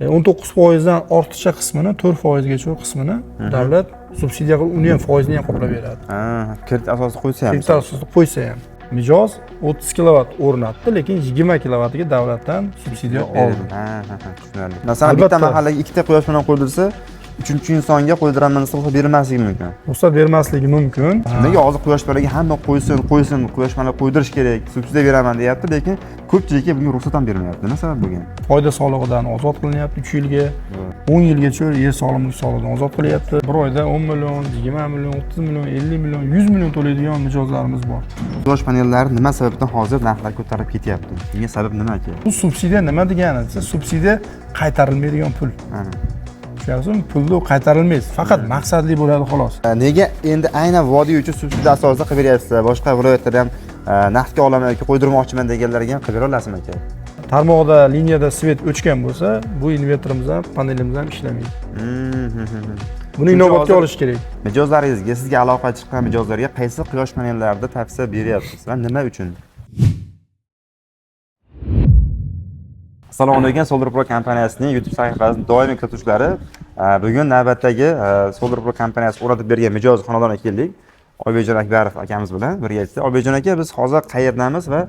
19%dan ortiqcha qismini 4%gacha qismini davlat subsidiya qilib uni ham foizini ham qoplab beradi. Kredit asosida qo'ysa ham. Kredit asosida qo'ysa ham. Mijoz 30 kilovat o'rnatdi, lekin 20 kilovatiga davlatdan subsidiya oldi. Tushunarli. Masalan, bitta mahallaga ikkita quyosh panel qo'ydirsa, uchinchi insonga qo'ydiraman desa ruxsat bermasligi mumkin. Ruxsat bermasligi mumkin. Nega hozir quyosh paneliga hamma qo'ysin, quyosh panel qo'ydirish kerak, subsidiya beraman deyapti, lekin ko'pchilikka bunga ruxsat ham bermayapti. Nima sabab bo'lgan? Foyda solig'idan ozod qilinyapti 3 yilga, 10 yilgacha yer soliq-solig'idan ozod qilyapti. Bir oyda 10 million, 20 million, 30 million, 50 million, 100 million to'laydigan mijozlarimiz bor. Quyosh panellari nima sababdan hozir narxlar ko'tarib ketyapti? Bunga sabab nima aka? Bu subsidiya nima degani? Subsidiya qaytarilmaydigan pul. Tushunyapsizmi? Pulni qaytarilmaydi. Faqat maqsadli bo'ladi xolos. Nega endi aynan vodiy uchun subsidiya asosida qilib beryapsizlar? Boshqa viloyatlarda ham naqdga olaman yoki qo'ydirmoqchiman deganlarga ham qilib bera olasizmi aka? Tarmoqda liniyada svet o'chgan bo'lsa, bu invertorimiz ham, panelimiz ham ishlamaydi. Buni inobatga olish kerak. Mijozlaringizga, sizga aloqa chiqqan mijozlarga qaysi quyosh panellarida tavsiya beryapsiz va nima uchun? Assalomu alaykum, Solar Pro kompaniyasining YouTube sahifasining doimiy kuzatuvchilari. Bugun navbatdagi Solar Pro kompaniyasi o'rnatib bergan mijoz xonadoniga keldik. Oybekjon Akbarov akamiz bilan birgalikda. Oybekjon aka, biz hozir qayerdamiz va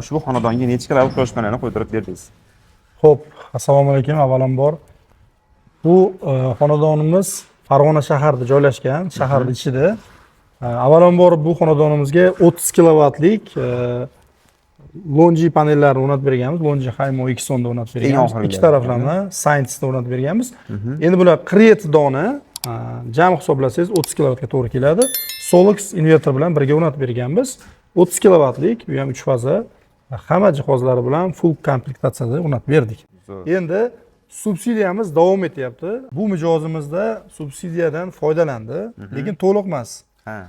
ushbu xonadonga necha kilovatt quyosh panelini qo'ydirib berdingiz? Xo'p, assalomu alaykum avvalambor. Bu xonadonimiz Farg'ona shahrida joylashgan, shaharning ichida. Avvalambor bu xonadonimizga 30 kilovatlik Lonji panellarni o'rnatib berganmiz. Lonji Haymo X10 da o'rnatib berganmiz. Ikki taraflama Scientist da o'rnatib berganmiz. Endi bular 47 dona jami hisoblasangiz 30 kilovatga to'g'ri keladi. Solix invertor bilan birga o'rnatib berganmiz. 30 kilovatlik, bu ham 3 faza, hamma jihozlari bilan full komplektatsiyada o'rnatib berdik. Endi subsidiyamiz davom etyapti. Bu mijozimizda subsidiyadan foydalandi, lekin to'liq emas.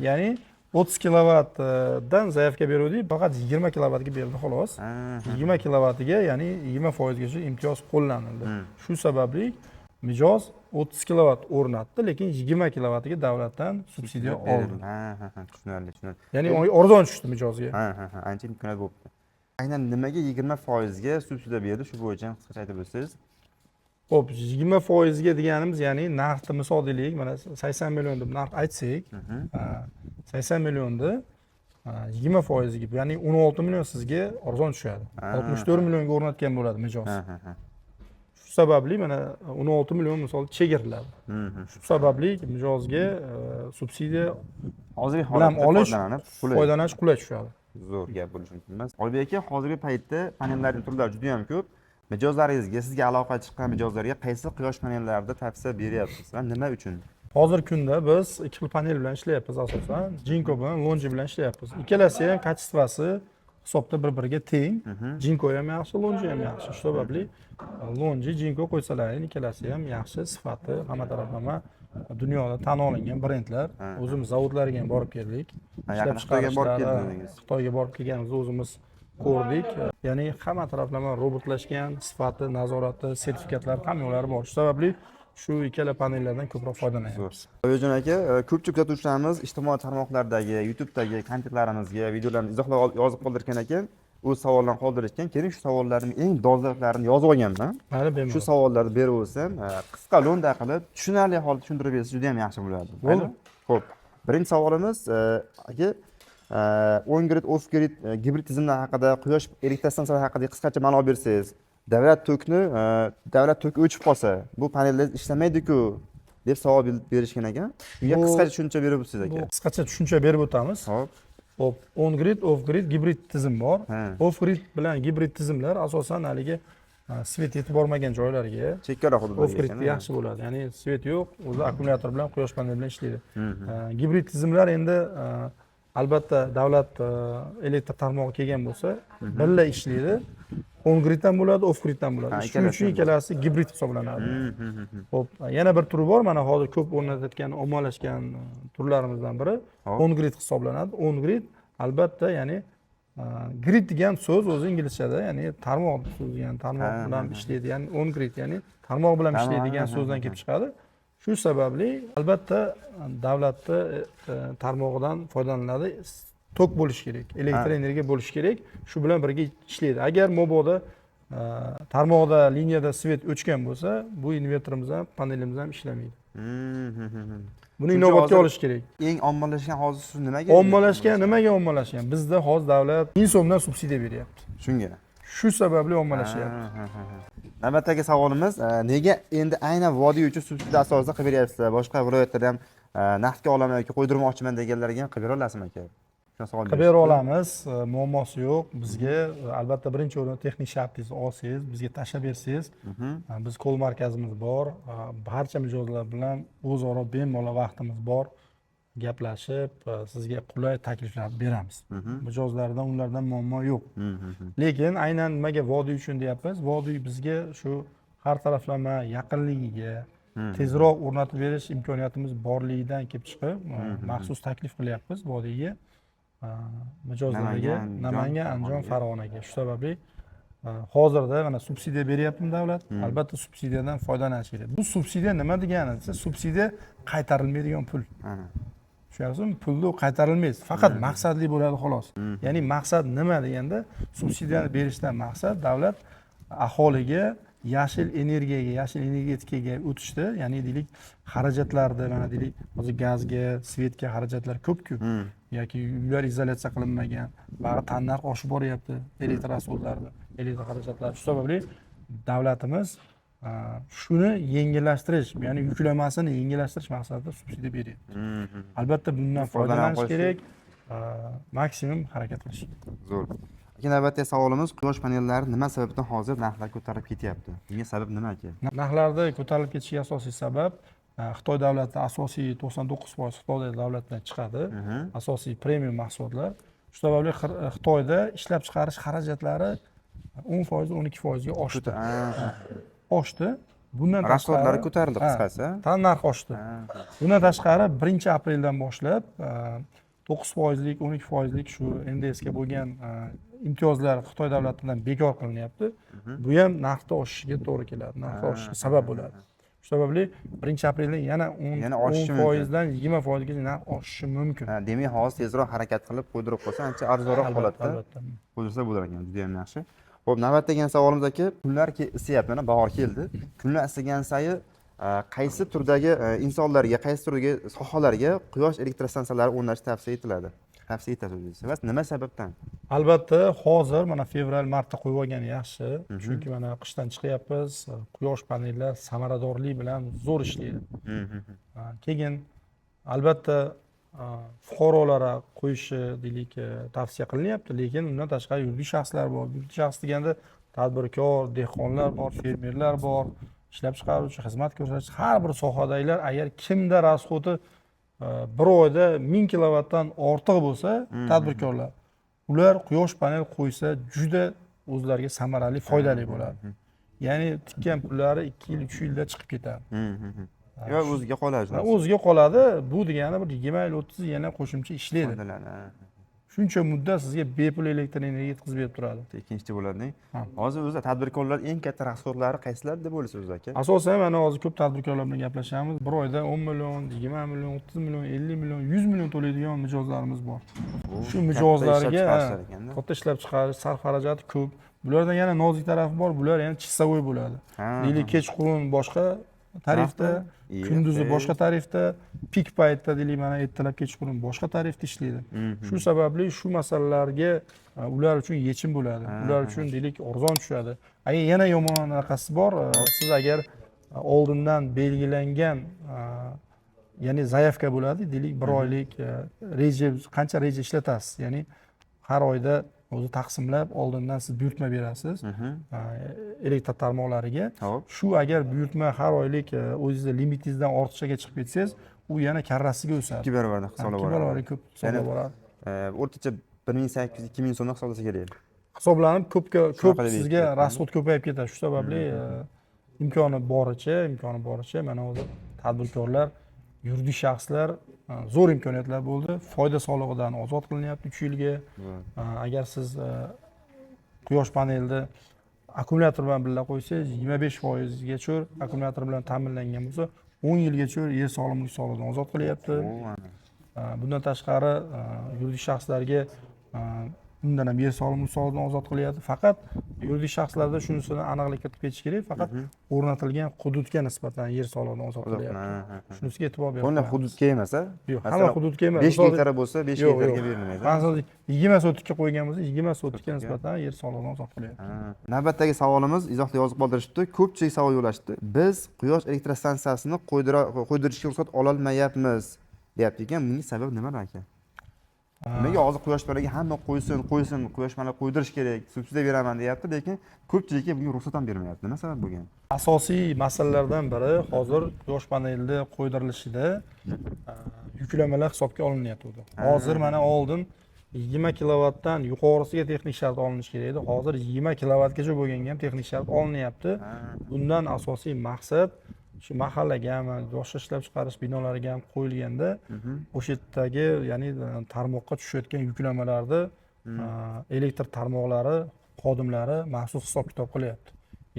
Ya'ni 30 kilovatdan zaявка berdik, faqat 20 kilovatga berdi xolos. 20 kilovatiga, ya'ni 20% gacha imtiyoz qo'llanildi. Shu sababli mijoz 30 kilovat o'rnatdi, lekin 20 kilovatiga davlatdan subsidiya oldi. Tushunarli. Ya'ni arzon tushdi mijozga. Ancha imkoniyat bo'libdi. Aynan nimaga 20% ga subsidiya berdi? Shu bo'yicha qisqacha aytib o'tsangiz. Xo'p, 20% ga deganimiz, ya'ni narxni misol deylik, mana 80 million deb narx aytsak, 80 millionni 20% ga, ya'ni 16 million sizga arzon tushadi. 64 millionga o'rnatgan bo'ladi mijoz. Shu sababli mana 16 million misol chegiriladi. Shu sababli mijozga subsidiya hozirgi bilan olish, foydalanish qulay tushadi. Zo'r gap bo'lishi mumkin emas. Oybek aka, hozirgi paytda panellarning turlari juda ham ko'p. Mijozlaringizga, sizga aloqa chiqqan mijozlarga qaysi quyosh panellarida tavsiya beryapsiz va nima uchun? Hozirgi kunda biz ikki xil panel bilan ishlayapmiz asosan. Jinko bilan Lonji bilan ishlayapmiz. Ikkalasi ham kачествоsi hisobda bir-biriga teng. Jinko ham yaxshi, Lonji ham yaxshi. Shu sababli Lonji, Jinko qo'ysalaring, ikkalasi ham yaxshi, sifati, hamma taraflama dunyoda tan olingan brendlar. O'zimiz zavodlarga ham borib keldik. Yaqin Xitoyga borib keldingiz. Xitoyga borib kelganimizda o'zimiz ko'rdik. Ya'ni hamma taraflama robotlashgan, sifati, nazorati, sertifikatlari, hammalari bor. Shu sababli shu ikkala panellardan ko'proq foydalanyapmiz. Oybekjon aka, ko'pchilik kuzatuvchilarimiz ijtimoiy tarmoqlardagi, YouTube'dagi kontentlarimizga videolarni izohlar yozib qoldirgan ekan, o'z savollarni qoldirishgan. Keling, shu savollarning eng dolzarblarini yozib olganman. Shu savollarni berib o'tsam, qisqa lo'nda qilib, tushunarli holda tushuntirib bersangiz juda ham yaxshi bo'ladi. Xo'p, birinchi savolimiz aka, on-grid, off-grid gibrid tizimlar haqida, quyosh elektr stansiyalari haqida qisqacha ma'lumot bersangiz. Davlat to'ki o'chib qolsa, bu panellar ishlamaydi-ku deb savol berishgan ekan. Bunga qisqacha tushuncha berib o'tsangiz aka. Qisqacha tushuncha berib o'tamiz. Xo'p, on-grid, off-grid gibrid tizim bor. Off-grid bilan gibrid tizimlar asosan haligi svet yetib bormagan joylarga, chekkaroq hududlarga off-grid yaxshi bo'ladi. Ya'ni svet yo'q, o'zi akkumulyator bilan, quyosh paneli bilan ishlaydi. Gibrid tizimlar endi albatta davlat elektr tarmog'i kelgan bo'lsa, birga ishlaydi. On-grid ham bo'ladi, off-grid ham bo'ladi. Shuning uchun ikkalasi gibrid hisoblanadi. Xo'p, yana bir turi bor, mana hozir ko'p o'rnatilgan, ommalashgan turlarimizdan biri on-grid hisoblanadi. On-grid albatta, ya'ni grid degan so'z o'zi inglizchada, ya'ni tarmoq so'zi, ya'ni tarmoq bilan ishlaydi, ya'ni on-grid, ya'ni tarmoq bilan ishlaydigan so'zdan kelib chiqadi. Shu sababli albatta davlatda tarmog'idan foydalaniladi. Tok bo'lishi kerak, elektr energiya bo'lishi kerak. Shu bilan birga ishlaydi. Agar mobodo tarmoqda liniyada svet o'chgan bo'lsa, bu invertorimiz ham, panelimiz ham ishlamaydi. Buni inobatga olish kerak. Eng ommalashgan hozir siz nimaga? Nimaga ommalashgan? Bizda hozir davlat 1000 so'mdan subsidiya beryapti. Shunga. Shu sababli ommalashyapti. Navbatdagi savolimiz, nega endi aynan vodiy uchun subsidiya asosida qilib beryapsizlar? Boshqa viloyatlarda ham naqdga olaman yoki qo'ydirmoqchiman deganlarga ham qilib bera olasizmi aka? Shuna savol Qilib bera olamiz, muammosi yo'q. Bizga albatta birinchi o'rinda texnik shartingizni olsangiz, bizga tashlab bersangiz, biz kol markazimiz bor, barcha mijozlar bilan o'zaro bemalol vaqtimiz bor. Gaplashib, sizga qulay takliflar beramiz. Mijozlardan, ulardan muammo yo'q. Lekin aynan nimaga vodiy uchun deyapmiz? Vodiy bizga shu har taraflama yaqinligiga tezroq o'rnatib berish imkoniyatimiz borligidan kelib chiqib, maxsus taklif qilyapmiz vodiyga. Mijozlarga Namangan, Andijon, Farg'onaga. Shu sababli hozirda mana subsidiya beryapti davlat. Albatta subsidiyadan foydalanish kerak. Bu subsidiya nima degani desa, subsidiya qaytarilmaydigan pul. Tushunyapsizmi? Pulni qaytarilmaydi. Faqat maqsadli bo'ladi xolos. Ya'ni maqsad nima deganda, subsidiyani berishdan maqsad davlat aholiga yashil energiyaga, yashil energetikaga o'tishdi. Ya'ni deylik, xarajatlarni, mana deylik, hozir gazga, svetga xarajatlar ko'p-ku. Yoki uylar izolyatsiya qilinmagan, baribir tannarx oshib boryapti elektr rasxodlarida, elektr xarajatlari. Shu sababli davlatimiz shuni yengillashtirish, ya'ni yuklamasini yengillashtirish maqsadida subsidiya beryapti. Albatta bundan foydalanish kerak, maksimum harakat qilish kerak. Zo'r. Aka, navbatdagi savolimiz, quyosh panellari nima sababdan hozir narxlar ko'tarilib ketyapti? Bunga sabab nima aka? Narxlarda ko'tarilib ketishiga asosiy sabab Xitoy davlati asosiy 99% Xitoy davlatidan chiqadi. Asosiy premium mahsulotlar. Shu sababli Xitoyda ishlab chiqarish xarajatlari 10%, 12% ga oshdi. Oshdi. Bundan rasxodlari ko'tarildi qisqasi. Tannarx oshdi. Bundan tashqari 1-apreldan boshlab 9%lik, 12%lik shu NDSga bo'lgan imtiyozlar Xitoy davlatidan bekor qilinyapti. Bu ham narxda oshishiga to'g'ri keladi. Narxda oshishiga sabab bo'ladi. Shu sababli 1-apreldan yana 10% dan 20% gacha narx oshishi mumkin. Demak, hozir tezroq harakat qilib qo'ydirib qo'ysa, ancha arzonroq qoladi-da. Albatta. Qo'ydirsa bo'lar ekan, juda ham yaxshi. Xo'p, navbatdagi savolimiz aka, kunlar isiyapti, mana bahor keldi. Kunlar isigan sayi qaysi turdagi insonlarga, qaysi turdagi sohalarga quyosh elektrostansiyalari o'rnatish tavsiya etiladi? Tavsiya etasiz. Va nima sababdan? Albatta, hozir mana fevral, martda qo'yib olgan yaxshi. Chunki mana qishdan chiqyapmiz, quyosh panellar samaradorlik bilan zo'r ishlaydi. Keyin albatta fuqarolar qo'yishi deylik tavsiya qilinyapti, lekin undan tashqari yuridik shaxslar bor. Yuridik shaxs deganda tadbirkor, dehqonlar bor, fermerlar bor, ishlab chiqaruvchi, xizmat ko'rsatuvchi, har bir sohadagilar agar kimda rasxodi bir oyda 1000 kilovatdan ortiq bo'lsa, tadbirkorlar, ular quyosh panel qo'ysa juda o'zlariga samarali, foydali bo'ladi. Ya'ni tikkan pullari 2 yil, 3 yilda chiqib ketadi. Yo, o'ziga qoladi. O'ziga qoladi. Bu degani bir 20 yil, 30 yil yana qo'shimcha ishlaydi. Shuncha muddat sizga bepul elektr energiya yetkazib berib turadi. Ikkinchi bo'ladi. Hozir o'zi tadbirkorlar eng katta rasxodlari qaysilar deb o'ylaysiz o'zi aka? Asosan mana hozir ko'p tadbirkorlar bilan gaplashamiz. Bir oyda 10 million, 20 million, 30 million, 50 million, 100 million to'laydigan mijozlarimiz bor. Shu mijozlarga katta ishlab chiqarish, sarf xarajati ko'p. Bulardan yana nozik tarafi bor, bular yana chiqsavoy bo'ladi. Deylik, kechqurun boshqa tarifda, kunduzi boshqa tarifda, pik paytda deylik mana ertalab kechqurun boshqa tarifda ishlaydi. Shu sababli shu masalalarga ular uchun yechim bo'ladi. Ular uchun deylik arzon tushadi. Agar yana yomon anaqasi bor, siz agar oldindan belgilangan ya'ni zayavka bo'ladi, deylik 1 oylik reja, qancha reja ishlatasiz, ya'ni har oyda o'zi taqsimlab oldindan siz buyurtma berasiz elektr tarmoqlariga. Shu agar buyurtma har oylik o'zingizning limitingizdan ortiqchaga chiqib ketsangiz, u yana karrasiga o'sadi. 2 barobar hisoblab boradi. 2 barobar ko'p hisoblab boradi. O'rtacha 1800-2000 so'mdan hisoblasa kerak. Hisoblanib ko'p sizga rasxod ko'payib ketadi. Shu sababli imkoni boricha mana hozir tadbirkorlar, yuridik shaxslar zo'r imkoniyatlar bo'ldi. Foyda solig'idan ozod qilinyapti 3 yilga. Agar siz quyosh panelni akkumulyator bilan birga qo'ysangiz, 25% gacha akkumulyator bilan ta'minlangan bo'lsa, 10 yilgacha yer sog'lomlik solig'idan ozod qilyapti. Bundan tashqari yuridik shaxslarga undan ham yer solimi soliqdan ozod qilyapti. Faqat yuridik shaxslarda shunisini aniqlik kiritib ketish kerak. Faqat o'rnatilgan hududga nisbatan yer soliqdan ozod qilyapti. Shunisiga e'tibor bering. Bunda hududga emas, a? Yo'q, hamma hududga emas. 5 gektar bo'lsa, 5 gektarga berilmaydi. Masalan, 20 sotixga qo'ygan bo'lsa, 20 sotixga nisbatan yer soliqdan ozod qilyapti. Navbatdagi savolimiz izohda yozib qoldirishdi. Ko'pchilik savol yo'lashdi. Biz quyosh elektrostansiyasini qo'ydirishga ruxsat ololmayapmiz, deyapti ekan. Buning sababi nima aka? Nimaga hozir quyosh paneliga hamma qo'ysin, quyosh paneli qo'ydirish kerak, subsidiya beraman deyapti, lekin ko'pchilikka bunga ruxsat ham bermayapti. Nima sabab bo'lgan? Asosiy masalalardan biri hozir quyosh panelida qo'ydirilishida yuklamalar hisobga olinyapti. Hozir mana oldin 20 kilovatdan yuqorisiga texnik shart olinishi kerak edi. Hozir 20 kilovatgacha bo'lganga ham texnik shart olinyapti. Bundan asosiy maqsad shu mahallaga ham, boshqa ishlab chiqarish binolariga ham qo'yilganda o'sha yerdagi, ya'ni tarmoqqa tushayotgan yuklamalarni elektr tarmoqlari xodimlari maxsus hisob-kitob qilyapti.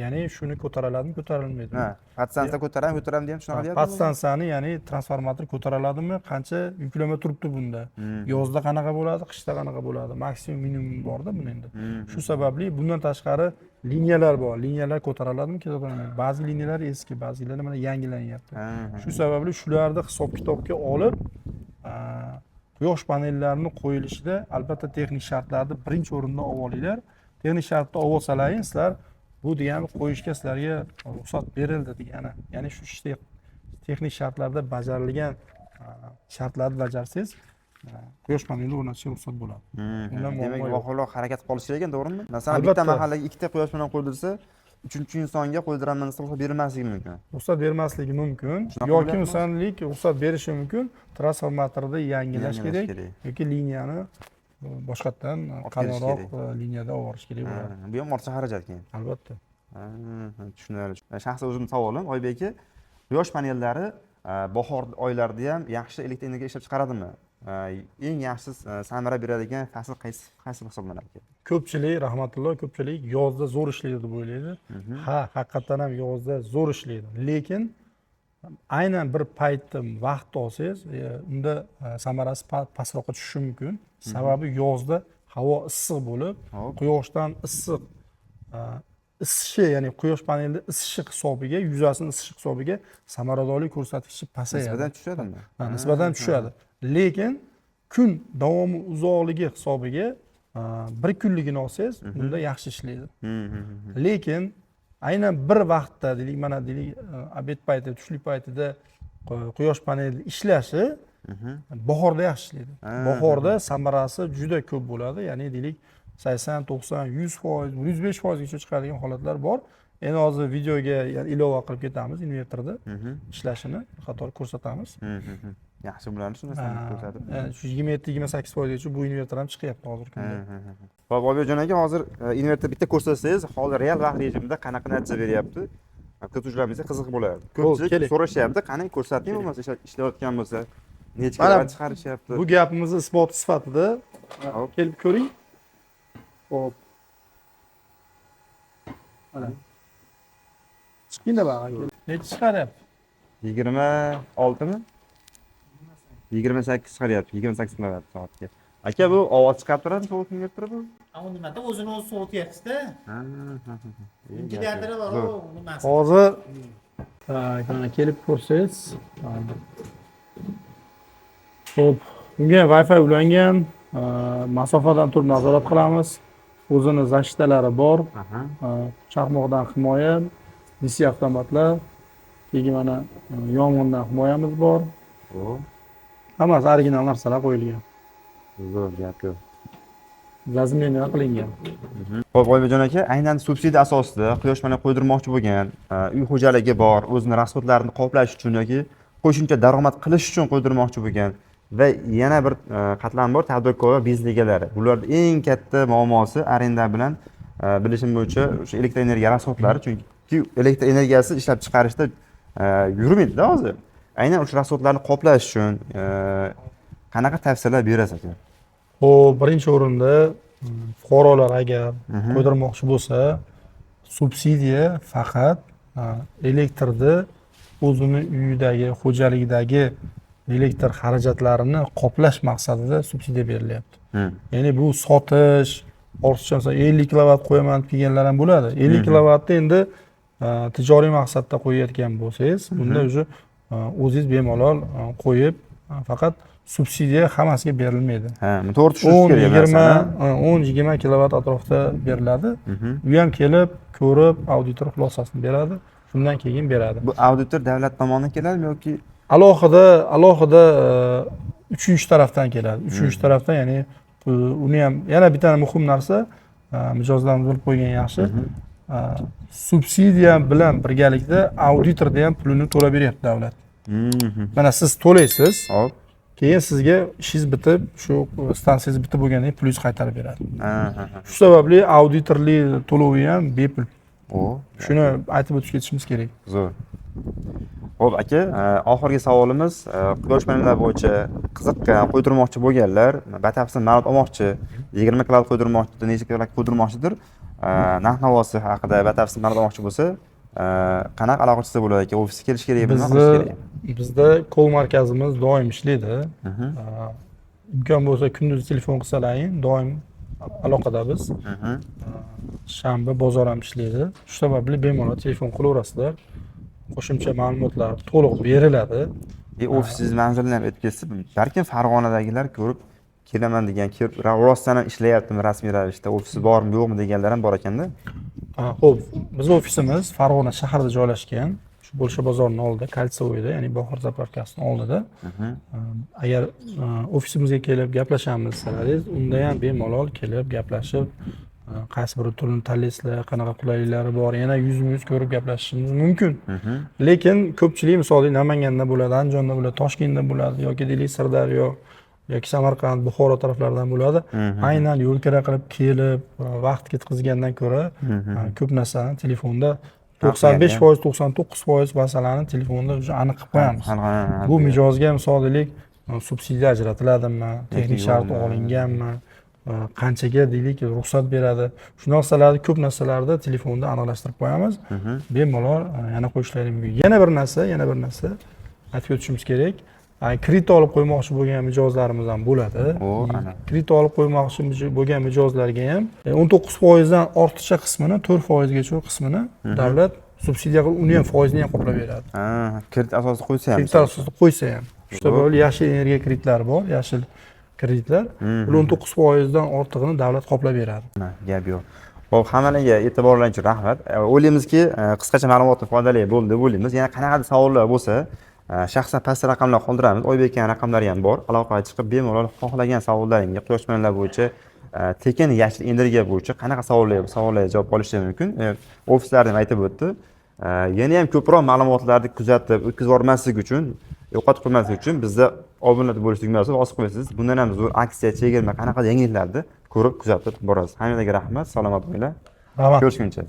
Ya'ni shuni ko'tariladimi, ko'tarilmaydi. Podstansiya ko'taram deyapti, shunaqa deyapti. Podstansiyani, ya'ni transformator ko'tariladimi, qancha yuklama turibdi bunda? Yozda qanaqa bo'ladi, qishda qanaqa bo'ladi? Maksimum minimum bor-da buni endi. Shu sababli bundan tashqari liniyalar bor. Liniyalar ko'tariladimi, ko'tarilmaydi. Ba'zi liniyalar eski, ba'zilari mana yangilanyapti. Shu sababli shularni hisob-kitobga olib, quyosh panellarini qo'yilishida albatta texnik shartlarni birinchi o'rinda olib olinglar. Texnik shartni olib olsalaring, sizlar bu degani qo'yishga sizlarga ruxsat berildi degani. Ya'ni shu texnik shartlarda bajarilgan shartlarni bajarsangiz, quyosh paneli o'rnatishga ruxsat bo'ladi. Demak, voqelik harakat qilish kerak ekan, to'g'rimi? Masalan, bitta mahallaga ikkita quyosh paneli qo'ydirsa, uchinchi insonga qo'ydiraman desa ruxsat bermasligi mumkin. Ruxsat bermasligi mumkin yoki masalanlik ruxsat berishi mumkin. Transformatorda yangilash kerak yoki liniyani boshqatdan qalinroq liniyada olib borish kerak bo'ladi. Bu ham ortiqcha xarajat keyin. Albatta. Tushunarli. Shaxsiy o'zim savolim, Oybek aka, quyosh panellari bahor oylarida ham yaxshi elektr energiya ishlab chiqaradimi? Eng yaxshi samara beradigan fasl qaysi hisoblanadi? Ko'pchilik, rahmatulloh, ko'pchilik yozda zo'r ishlaydi deb o'ylaydi. Ha, haqiqatan ham yozda zo'r ishlaydi. Lekin aynan bir paytda vaqt olsangiz, unda samarasi pastroqqa tushishi mumkin. Sababi yozda havo issiq bo'lib, quyoshdan isishi, ya'ni quyosh panelida isishi hisobiga, yuzasini isishi hisobiga samaradorlik ko'rsatkichi pasayadi. Nisbatan tushadimi? Nisbatan tushadi. Lekin kun davomi uzoqligi hisobiga bir kunligini olsangiz, unda yaxshi ishlaydi. Lekin aynan bir vaqtda, deylik, mana deylik, obed payti, tushlik paytida quyosh paneli ishlashi bahorda yaxshi ishlaydi. Bahorda samarasi juda ko'p bo'ladi, ya'ni deylik 80, 90, 100%, 105%gacha chiqadigan holatlar bor. Endi hozir videoga ilova qilib ketamiz, invertorda ishlashini qator ko'rsatamiz. Yaxshi bo'ladi shu narsani ko'rsatib. Shu 27-28%gacha bu invertor ham chiqyapti hozirgi kunda. Xo'p, Oybekjon aka, hozir invertor bitta ko'rsatsangiz, hozir real vaqt rejimida qanaqa natija beryapti? Kuzatuvchilarimizga qiziq bo'ladi. Ko'pchilik so'rashyapti, qani ko'rsating bo'lmasa ishlayotgan bo'lsa, necha kilovatt chiqarishyapti? Bu gapimizni isboti sifatida kelib ko'ring. Xo'p. Mana. Chiqingda bag'aga. Necha chiqaryapti? 26 mi? 28 chiqaryapti, 28 kilovatt soatga. Aka, bu ovoz chiqarib turadi, sovuq invertor bu? Nimada o'zini o'zi sovutyapti-da. Ventilatori bor, nimasi. Hozir ekranga kelib ko'rsangiz. Xo'p, bunga Wi-Fi ulangan, masofadan turib nazorat qilamiz. O'zini zashitalari bor. Chaqmoqdan himoya, DC avtomatlar, keyin mana yong'indan himoyamiz bor. Hammasi original narsalar qo'yilgan. Zo'r gap yo'q. Razmeniya qilingan. Xo'p, Oybekjon aka, aynan subsidiya asosida quyosh panel qo'ydirmoqchi bo'lgan, uy xo'jaligi bor, o'zining rasxodlarini qoplash uchun yoki qo'shimcha daromad qilish uchun qo'ydirmoqchi bo'lgan va yana bir qatlam bor, tadbirkor va biznes egalari. Bularning eng katta muammosi arenda bilan bilishim bo'yicha o'sha elektr energiya rasxodlari, chunki elektr energiyasi ishlab chiqarishda yurmaydi-da hozir. Aynan o'sha rasxodlarni qoplash uchun qanaqa tavsiyalar berasiz aka? Xo'p, birinchi o'rinda fuqarolar agar qo'ydirmoqchi bo'lsa, subsidiya faqat elektrni o'zini uyidagi, xo'jaligidagi elektr xarajatlarini qoplash maqsadida subsidiya berilyapti. Hı. Ya'ni bu sotish, ortiqcha masalan 50 kilovat qo'yaman deganlar ham bo'ladi. 50 kilovatni endi tijoriy maqsadda qo'yayotgan bo'lsangiz, bunda уже o'zingiz bemalol qo'yib, faqat subsidiya hammasiga berilmaydi. Ha, to'g'ri tushunish kerak masalan. 10-20 kilovat atrofida beriladi. U ham kelib, ko'rib, auditor xulosasini beradi, shundan keyin beradi. Bu auditor davlat tomonidan keladimi yoki alohida uchinchi tarafdan keladi. Uchinchi tarafdan, ya'ni uni ham yana bitta muhim narsa mijozlarimiz bilib qo'ygan yaxshi. Subsidiya bilan birgalikda auditorda ham pulini to'lab beryapti davlat. Mana siz to'laysiz, hop. keyin sizga ishingiz bitib, shu stansiyangiz bitib bo'lgandan keyin pulingizni qaytarib beradi. Ha. Shu sababli auditorli to'lovi ham bepul. O, Shuni aytib o'tib ketishimiz kerak. zo'r. Xo'p, aka, oxirgi savolimiz quyosh panellari bo'yicha qiziqqan, qo'ydirmoqchi bo'lganlar, batafsil ma'lumot olmoqchi, 20 kilovat qo'ydirmoqchi, necha kilovat qo'ydirmoqchidir, narx-navosi haqida batafsil ma'lumot olmoqchi bo'lsa, qanaqa aloqa qilsa bo'ladi aka? Ofisga kelish kerakmi, nima qilish kerak? Bizda kol markazimiz doim ishlaydi. Imkon bo'lsa kunduz telefon qilsalaring, doim aloqadamiz. Shanba bozor ham ishlaydi. Shu sababli bemalol telefon qilaverasizlar. Qo'shimcha ma'lumotlar to'liq beriladi. Ofisingiz manzilini ham aytib ketsa, balkim Farg'onadagilar ko'rib kelaman degan, rostdan ham ishlayaptimi rasmiy ravishda, ofisi bormi, yo'qmi deganlar ham bor ekanda. Xo'p, biz ofisimiz Farg'ona shahrida joylashgan. Shu Bo'lsha bozorining oldida, Kaltsovoyda, ya'ni Bahor zapravkasining oldida. Agar ofisimizga kelib gaplashamiz desalaringiz, unda ham bemalol kelib gaplashib, qaysi bir turini tanlaysizlar, qanaqa qulayliklari bor, yana yuzma-yuz ko'rib gaplashishimiz mumkin. Lekin ko'pchilik misol Namanganda bo'ladi, Andijonda bo'ladi, Toshkentda bo'ladi yoki deylik Sirdaryo yoki Samarqand, Buxoro taraflaridan bo'ladi. Aynan yo'l kira qilib kelib, vaqt ketkazgandan ko'ra ko'p narsani telefonda 95%, 99% masalalarni telefonda уже aniq qilib qo'yamiz. Bu mijozga misol deylik subsidiya ajratiladimi, texnik shart olinganmi, qanchaga deylik ruxsat beradi. Shu narsalarni ko'p narsalarda telefonda aniqlashtirib qo'yamiz. Bemalol yana qo'yishlari mumkin. Yana bir narsa aytib o'tishimiz kerak. Kredit olib qo'ymoqchi bo'lgan mijozlarimiz ham bo'ladi. Kredit olib qo'ymoqchi bo'lgan mijozlarga ham 19% dan ortiqcha qismini, 4% gacha qismini davlat subsidiya qilib, uni ham foizini ham qoplab beradi. Kredit asosida qo'ysa ham. Kredit asosida qo'ysa ham. Shu sababli yashil energiya kreditlari bor, yashil kreditlar. Bu 19% dan ortig'ini davlat qoplab beradi. Gap yo'q. Xo'p, hammalarga e'tiborlaringiz uchun rahmat. O'ylaymizki, qisqacha ma'lumotni foydali bo'ldi deb o'ylaymiz. Yana qanaqadir savollar bo'lsa, shaxsan pastda raqamlar qoldiramiz. Oybek aka raqamlari ham bor. Aloqaga chiqib bemalol xohlagan savollaringga quyosh panellari bo'yicha, tekin yashil energiya bo'yicha qanaqa savollarga javob olishingiz mumkin. Ofislarni aytib o'tdi. Yana ham ko'proq ma'lumotlarni kuzatib, o'tkazib yubormaslik uchun, yo'qotib qo'ymaslik uchun bizda obuna bo'lish tugmasini bosib qo'yasiz. Bundan ham zo'r aksiya, chegirma, qanaqa yangiliklarni ko'rib kuzatib borasiz. Hammaga rahmat, salomat bo'linglar. Rahmat. Ko'rishguncha.